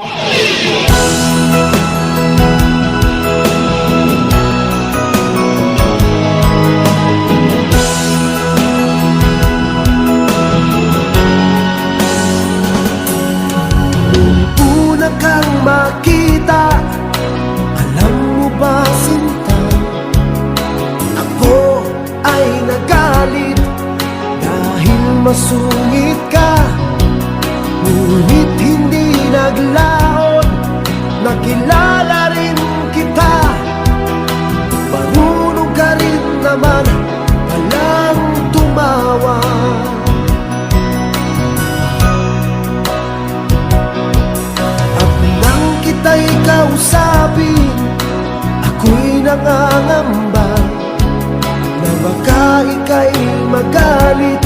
Una kang makita, alam mo ba sinta, ako ay nagalit dahil masungit ka. Ngunit hindi naglaon, nakilala rin kita. Marunong ka rin naman palang tumawa. At nang kita'y kausapin, ako'y nangangamba na baka ika'y magalit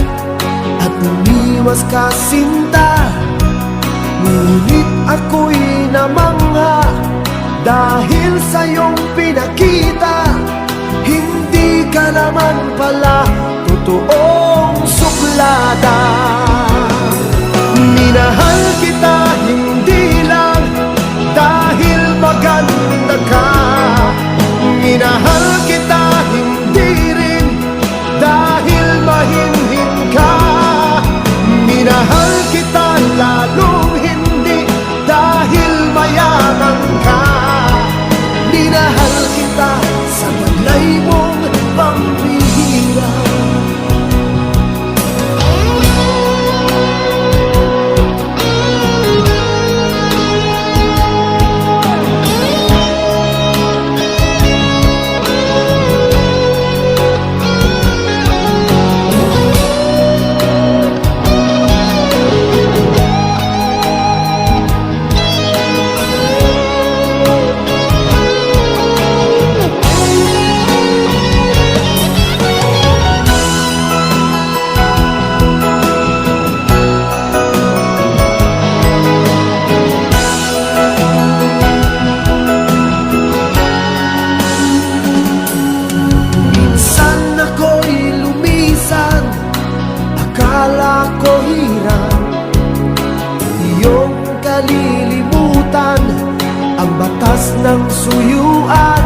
at umiwas ka sinta. Ngunit ako'y namangha dahil sa iyong pinakita, hindi ka naman pala totoong suplada. Minahal kita hindi lang dahil maganda ka, minahal kita hindi rin dahil mahinhin ka. Minahal kita lalong hindi dahil mayaman ka. Minahal kita sa taglay mong pambihira. Akala ko hirap iyong kalilimutan ang batas ng suyuan.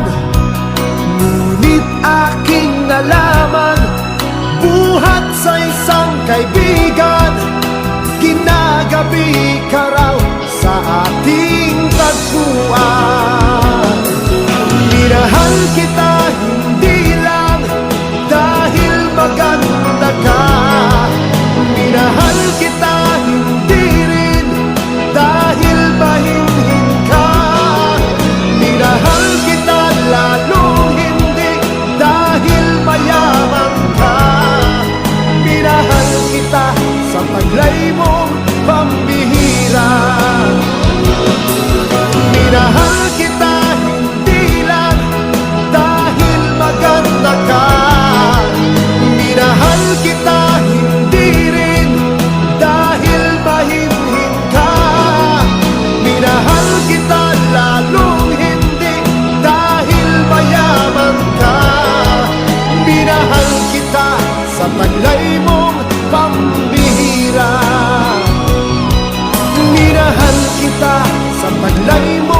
Ngunit aking nalaman, buhat sa isang kaibigan, ginagabi ka raw sa ating tagpuan. Minahal kita hindi lang dahil maganda ka, minahal kita hindi rin dahil mahinhin ka. Minahal kita lalong hindi dahil mayaman ka. Minahal kita sa taglay mong pambihira. Minahal kita hindi lang dahil maganda ka, minahal kita hindi rin dahil mahinhin ka. Minahal kita lalong hindi dahil mayaman ka. Minahal kita sa taglay mong pambihira. Minahal kita sa taglay mo